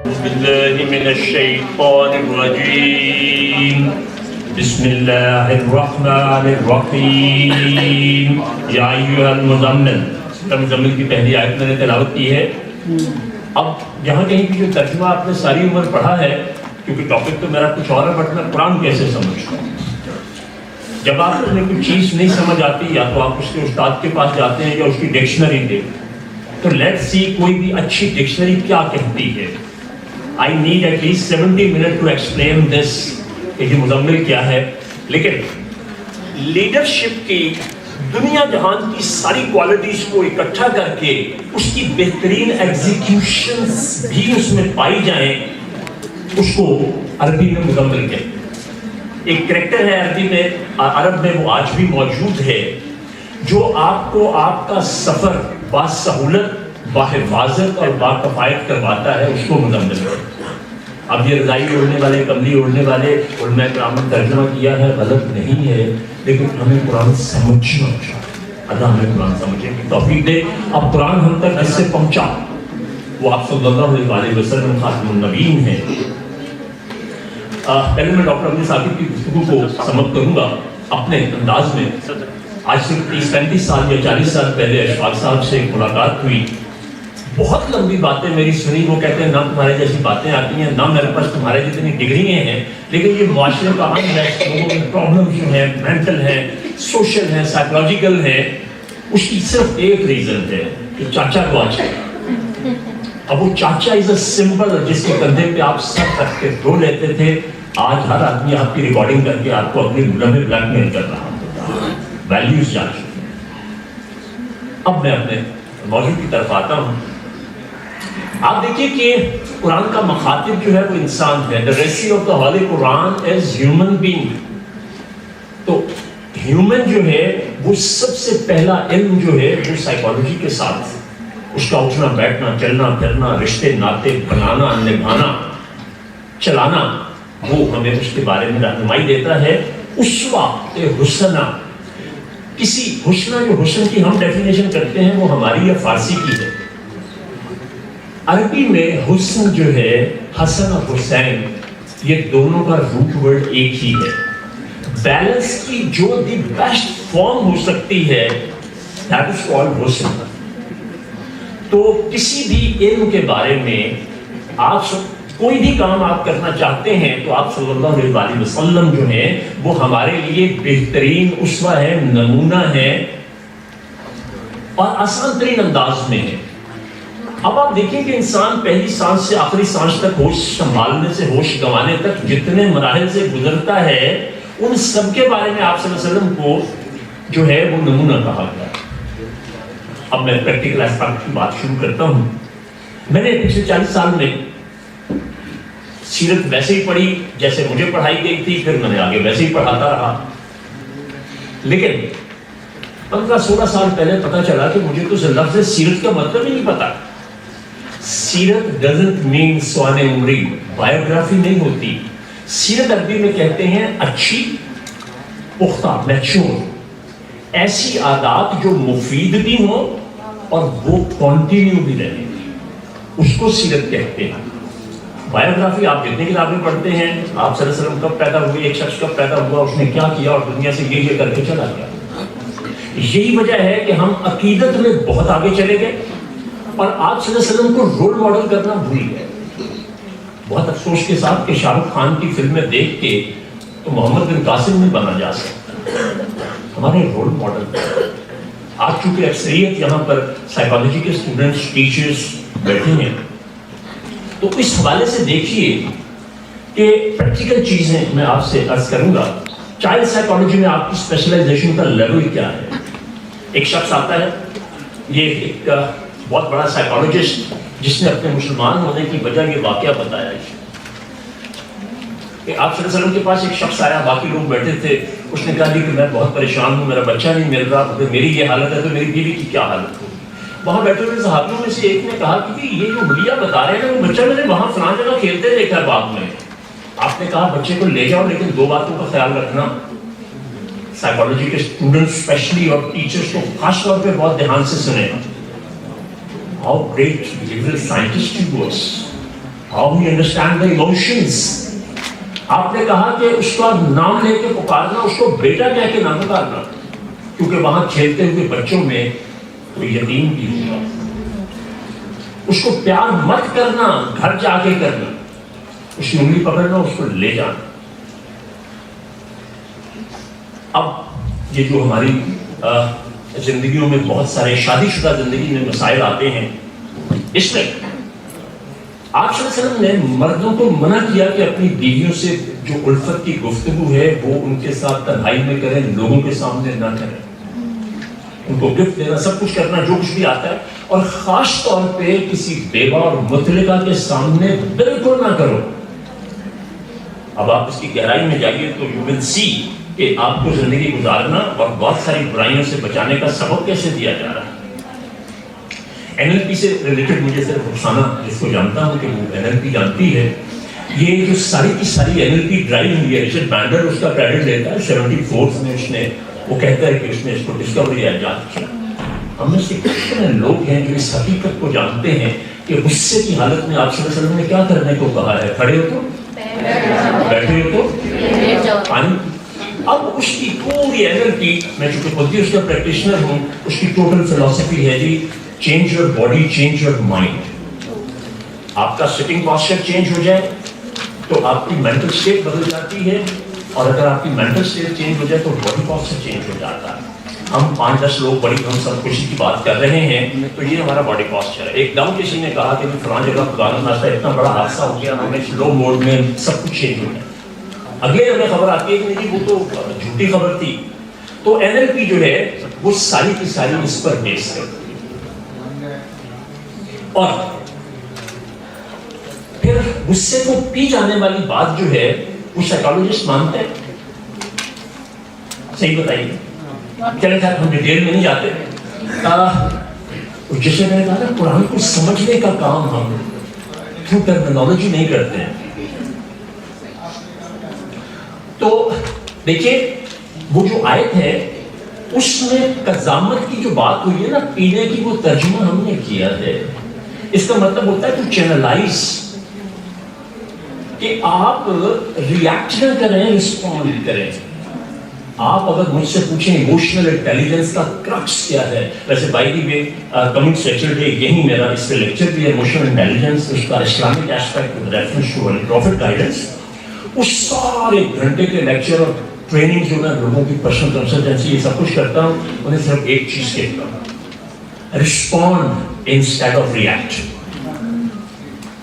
باللہ من الشیطان الرجیم بسم اللہ الرحمن الرحیم یا ایھا المزمل. مزمل کی پہلی آیت میں نے تلاوت کی ہے. اب جہاں کہیں بھی جو ترجمہ آپ نے ساری عمر پڑھا ہے, کیونکہ ٹاپک تو میرا کچھ اور ہے, بٹ میں قرآن کیسے سمجھتا ہوں. جب آپ کو کوئی چیز نہیں سمجھ آتی, یا تو آپ اس کے استاد کے پاس جاتے ہیں یا اس کی ڈکشنری دیکھتے ہیں. تو لیٹ سی کوئی بھی اچھی ڈکشنری کیا کہتی ہے. I need at least 70 minutes to explain this کہ یہ مزمل کیا ہے. لیکن لیڈرشپ کی دنیا جہان کی ساری کوالٹیز کو اکٹھا کر کے اس کی بہترین ایگزیکیوشنز بھی اس میں پائی جائیں, اس کو عربی میں مزمل کہتے ہیں. ایک کریکٹر ہے عربی میں, عرب میں وہ آج بھی موجود ہے, جو آپ کو آپ کا سفر باسہولت, باحفاظت اور باکفایت کرواتا ہے, اس کو مزمل ہے. اب یہ رضائی اوڑھنے والے, کملی اوڑھنے والے علماء کرام نے ترجمہ کیا ہے, غلط نہیں ہے, لیکن ہمیں قرآن سمجھنا چاہیے. اللہ ہمیں قرآن سمجھنے کی توفیق دے. اب قرآن ہم تک جس سے پہنچا وہ آپ صلی اللہ علیہ وسلم خاتم النبیین ہیں. پہلے میں ڈاکٹر عبد ثاقب کی گفتگو کو سمجھ کروں گا اپنے انداز میں. آج سے 30-35 سال یا 40 سال پہلے اشفاق صاحب سے ایک ملاقات ہوئی. بہت لمبی باتیں میری سنی. وہ کہتے ہیں نہ تمہارے جیسی باتیں آتی ہیں, نہ میرے پاس تمہارے جتنی ڈگریاں ہیں, لیکن یہ معاشرے کا عام ہے, لوگوں کے پرابلم جو ہیں, مینٹل ہیں, سوشل ہیں, سائیکلوجیکل ہیں, اس کی صرف ایک ریزن ہے کہ چاچا کو آج ہے. اب وہ چاچا از اے سمبل جس کے کندھے پہ آپ سر رکھ کے رو لیتے تھے. آج ہر آدمی آپ کی ریکارڈنگ کر کے آپ کو اپنی گلہ میں بلیک میل کر رہا ہے. ویلیوز جا چکی ہیں. اب میں اپنے موضوع کی طرف آتا ہوں. آپ دیکھیے کہ قرآن کا مخاطب جو ہے وہ انسان ہے. The recipe of the Holy Quran is human being. تو ہیومن جو ہے وہ سب سے پہلا علم جو ہے وہ سائیکالوجی کے ساتھ, اس کا اٹھنا بیٹھنا, چلنا پھرنا, رشتے ناطے بنانا, نبھانا, چلانا, وہ ہمیں اس کے بارے میں راہنمائی دیتا ہے. اسوہ حسنہ, کسی حسنہ, جو حسن کی ہم ڈیفینیشن کرتے ہیں وہ ہماری یا فارسی کی ہے. عربی میں حسن جو ہے, حسن اور حسین, یہ دونوں کا روٹ ورڈ ایک ہی ہے. بیلنس کی جو دی بیسٹ فارم ہو سکتی ہے that is called حسن. تو کسی بھی علم کے بارے میں آپ کوئی بھی کام آپ کرنا چاہتے ہیں تو آپ صلی اللہ علیہ وسلم جو ہیں وہ ہمارے لیے بہترین اسوہ ہے, نمونہ ہے, اور آسان ترین انداز میں ہے. اب آپ دیکھیں کہ انسان پہلی سانس سے آخری سانس تک ہوش سنبھالنے سے ہوش گنوانے تک جتنے مراحل سے گزرتا ہے, ان سب کے بارے میں آپ صلی اللہ علیہ وسلم کو جو ہے وہ نمونہ کہا گیا. اب میں پریکٹیکل اسپیکٹ کی بات شروع کرتا ہوں. میں نے پچھلے 40 سال میں سیرت ویسے ہی پڑھی جیسے مجھے پڑھائی گئی تھی, پھر میں نے آگے ویسے ہی پڑھاتا رہا. لیکن 15-16 سال پہلے پتہ چلا کہ مجھے تو لفظ سیرت کا مطلب ہی نہیں پتا. سیرت doesn't mean سوانح عمری, بایوگرافی نہیں ہوتی. سیرت عربی میں کہتے ہیں اچھی, پختہ, میچور, ایسی عادات جو مفید بھی ہوں اور وہ کنٹینیو بھی رہیں, اس کو سیرت کہتے ہیں. بایوگرافی آپ جتنی کتابیں پڑھتے ہیں, آپ صلی اللہ علیہ وسلم کب پیدا ہوئے, ایک شخص کب پیدا ہوا, اس نے کیا کیا اور دنیا سے یہ کر کے چلا گیا. یہی وجہ ہے کہ ہم عقیدت میں بہت آگے چلے گئے اور آپ صلی اللہ علیہ وسلم کو رول ماڈل کرنا بھول گئے. بہت افسوس کے ساتھ کہ شاہ رخ خان کی فلمیں دیکھ کے تو محمد بن قاسم میں بنا جا سکتا ہمارے رول ماڈل. آج چونکہ اکثریت یہاں پر سائیکالوجی کے اسٹوڈنٹس, ٹیچرز بیٹھے ہیں, تو اس حوالے سے دیکھیے کہ پریکٹیکل چیزیں میں آپ سے عرض کروں گا. چائلڈ سائیکالوجی میں آپ کی اسپیشلائزیشن کا لیول کیا ہے. ایک شخص آتا ہے, یہ ایک بہت بڑا سائیکالوجسٹ جس نے اپنے مسلمان ہونے کی وجہ یہ واقعہ بتایا ہے کہ آپ صلی اللہ علیہ وسلم کے پاس ایک شخص آیا, باقی لوگ بیٹھے تھے, اس نے کہا کہ میں بہت پریشان ہوں, میرا بچہ نہیں مل رہا, اگر میری یہ حالت ہے تو میری بیوی کی کیا حالت ہوگی. وہاں بیٹھے ہوئے صحابیوں میں سے ایک نے کہا کہ یہ جو ملیا بتا رہے ہیں وہ بچہ میں نے وہاں فلاں جگہ کھیلتے دیکھا ہے باغ میں. آپ نے کہا بچے کو لے جاؤ, لیکن 2 باتوں کا خیال رکھنا. سائیکالوجی کے اسٹوڈنٹ اسپیشلی اور ٹیچرس کو خاص طور پہ بہت دھیان سے سنیں. How great behavioral scientist he was. how we understand the emotions. آپ نے کہا کہ اس کا نام لے کے پکارنا، اس کو بیٹا کہہ کے نہ پکارنا، کیونکہ وہاں کھیلتے ہوئے بچوں میں کوئی یتیم بھی ہوگا. اس کو پیار مت کرنا گھر جا کے کرنا، اس کی انگلی پکڑنا، اس کو لے جانا. اب یہ جو ہماری زندگیوں میں بہت سارے شادی شدہ زندگی میں مسائل آتے ہیں، اس میں آپ صلی اللہ علیہ وسلم نے مردوں کو منع کیا کہ اپنی بیویوں سے جو الفت کی گفتگو ہے وہ ان کے ساتھ تنہائی میں کریں، لوگوں کے سامنے نہ کریں. ان کو گفٹ دینا، سب کچھ کرنا جو کچھ بھی آتا ہے، اور خاص طور پہ کسی بیوہ اور مطلقہ کے سامنے بالکل نہ کرو. اب آپ اس کی گہرائی میں جائیے تو یو ول سی کہ آپ کو زندگی گزارنا اور بہت ساری برائیوں سے بچانے کا سبب کیسے دیا جا رہا ہے. NLP سے ریلیٹڈ مجھے صرف رخسانہ جس کو جانتا ہوں کہ وہ NLP جانتی ہے، یہ جو ساری کی ساری NLP ڈرائیو ہوئی ہے، رچرڈ بینڈر اس کا کریڈٹ لیتا ہے. 74 میں اس نے، وہ کہتا ہے کہ اس نے اس کو ڈسکوری ایجاد کیا. ہم میں سے کتنے لوگ ہیں جو اس حقیقت کو جانتے ہیں کہ غصے کی حالت میں آپ صلی اللہ علیہ وسلم نے کیا کرنے کو کہا ہے؟ کھڑے ہو تو، بیٹھے ہو تو پانی. اب اس کی پوری NLP، میں چونکہ خود بھی اس کا پریکٹیشنر ہوں، اس کی ٹوٹل فلسفی ہے جی change your body change your mind. آپ کا سٹنگ پاسچر چینج ہو جائے تو آپ کی مینٹل اسٹیٹ بدل جاتی ہے، اور اگر آپ کی مینٹل اسٹیٹ چینج ہو جائے تو باڈی پاسچر چینج ہو جاتا ہے. ہم 5-10 لوگ بڑی ہم سب خوشی کی بات کر رہے ہیں تو یہ ہمارا باڈی پاسچر ہے. ایک دم کسی نے کہا کہ فلاں جگہ خدا نہ خاصہ اتنا بڑا حادثہ ہو گیا، ہمیں سلو موڈ میں سب کچھ چینج ہو گیا. اگلے ہمیں خبر آتی ہے کہ نہیں وہ تو جھوٹی خبر تھی. تو NLP جو ہے وہ ساری کی ساری اس پر بیس کرتی ہے. اور پھر غصے کو پی جانے والی بات جو ہے وہ سائیکالوجسٹ مانتے ہیں. صحیح بتائیے، چلے صاحب ہم ڈیٹیل میں نہیں جاتے. جیسے میں نے کہا نا، قرآن کو سمجھنے کا کام ہم تھرو ٹرمینالوجی نہیں کرتے ہیں. تو دیکھیے وہ جو آیت ہے اس میں قزامت کی جو بات ہوئی ہے نا، پینے کی، وہ ترجمہ ہم نے کیا ہے. اس کا مطلب ہوتا ہے ٹو چینلائز، کہ آپ ریئیکٹ نہ کریں، رسپونڈ کریں. آپ اگر مجھ سے پوچھیں ایموشنل انٹیلیجنس کا کرکس کیا ہے، ویسے by the way coming section day یہی میرا اس پہ لیکچر بھی ہے، ایموشنل انٹیلیجنس، اس کا Islamic aspect reference to prophet guidance. اس سارے گھنٹے کے لیکچر اور ٹریننگ جو میں لوگوں کی پرسنل کنسلٹنسی یہ سب کچھ کرتا ہوں، انہیں صرف ایک چیز کہتا ہوں، رسپونڈ انسٹیڈ آف ریئیکٹ.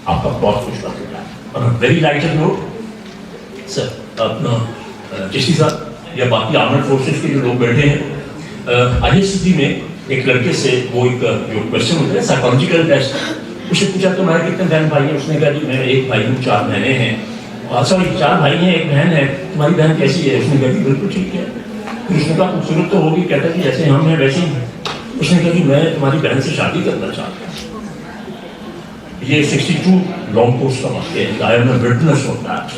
آپ کا بہت کچھ بات ہوتا ہے. اور ویری لائٹر نوٹ سر، اپنا چشتی صاحب یا باقی آرمڈ فورسز کے جو لوگ بیٹھے ہیں، آج سٹی میں ایک لڑکے سے وہ ایک جو کوشچن ہوتا ہے سائیکلوجیکل ٹیسٹ، اسے پوچھا تمہارے کتنے بہن بھائی ہیں؟ اس نے کہا جی میں ایک بھائی ہوں، 4 بہنیں ہیں. سوری 4 بھائی ہیں، ایک بہن ہے. تمہاری بہن کیسی ہے؟ اس نے کہا جی بالکل ٹھیک ہے. پھر اس نے کہا خوبصورت تو ہوگی؟ کہتا جی جیسے ہم ہیں ویسے ہی. اس نے کہا جی میں تمہاری بہن سے شادی کرنا چاہتا ہوں. یہ 62 لانگ کورس کا واقعہ ہے. I am a witness of that.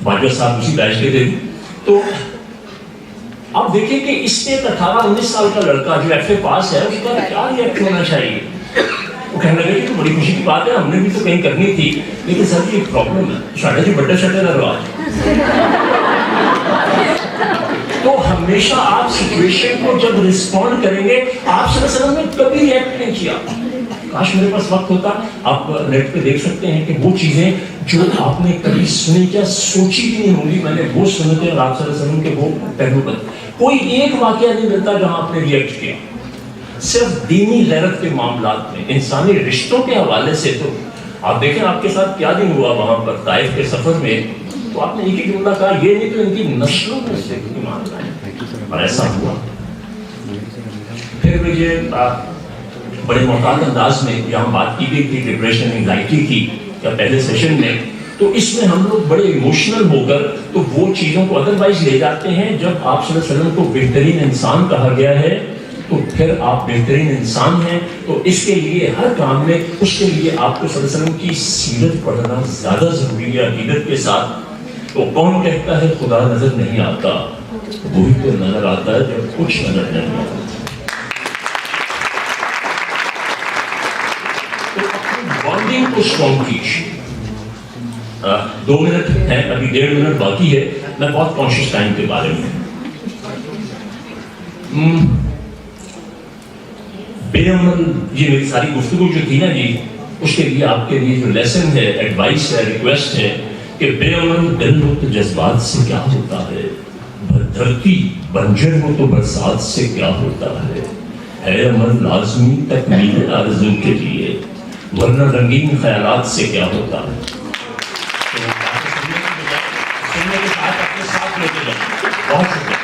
Bajwa صاحب اسی بیچ کے تھے. تو آپ دیکھیں کہ اس نے 18-19 سال کا لڑکا جو FA پاس ہے، اس کا کیا ریئیکٹ ہونا چاہیے؟ وہ کہنے لگے کہ بڑی خوشی کی بات ہے، ہم نے بھی تو کہیں کرنی تھی، لیکن سر جی ایک پرابلم ہے، ساڑھے جی بٹے شٹے نہ رہا. تو ہمیشہ آپ سچویشن کو جب رسپونڈ کریں گے، آپ صلی اللہ علیہ وسلم نے کبھی ریئیکٹ نہیں کیا. کاش میرے پاس وقت ہوتا. آپ نیٹ پہ دیکھ سکتے ہیں کہ وہ چیزیں جو آپ نے کبھی سنی کیا سوچی بھی نہیں ہوگی، میں نے وہ سنے تھے آپ صلی اللہ علیہ وسلم کے وہ پہلو پر. کوئی ایک واقعہ نہیں ملتا جہاں آپ نے ریئیکٹ کیا. صرف دینی غیرت کے معاملات میں، انسانی رشتوں کے حوالے سے تو آپ دیکھیں آپ کے ساتھ کیا دن ہوا وہاں پر طائف کے سفر میں. تو آپ نے ایک ہی جملہ کہا، یہ نہیں تو ان کی نسلوں میں سے ایمان لائے، اور ایسا ہوا. پھر مجھے بڑے محتاط انداز میں یہاں بات کی گئی تھی ڈپریشن انگزائٹی کی یا پہلے سیشن میں. تو اس میں ہم لوگ بڑے ایموشنل ہو کر تو وہ چیزوں کو ادروائز لے جاتے ہیں. جب آپ صلی اللہ علیہ وسلم کو بہترین انسان کہا گیا ہے تو پھر آپ بہترین انسان ہیں. تو اس کے لیے ہر کام میں اس کے لیے آپ کو صلی اللہ علیہ وسلم کی سیرت پڑھنا زیادہ ضروری ہے عقیدت کے ساتھ. تو کون کہتا ہے خدا نظر نہیں آتا؟ وہی تو نظر آتا ہے جب کچھ نظر نہیں آتا. بانڈنگ کو اسٹرانگ کیجیے. 2 منٹ ہیں، ابھی 1.5 منٹ باقی ہے. میں بہت کانشیس ٹائم کے بارے میں. بے عمل، یہ میری ساری گفتگو جو تھی نا جی، اس کے لیے آپ کے لیے جو لیسن ہے، ایڈوائس ہے، ریکویسٹ ہے کہ بے عمل دل ہو تو جذبات سے کیا ہوتا ہے، دھرتی بنجر ہو تو برسات سے کیا ہوتا ہے عمل لازمی تکمیل آرزو کے لیے، ورنہ رنگین خیالات سے کیا ہوتا ہے. بہت شکریہ.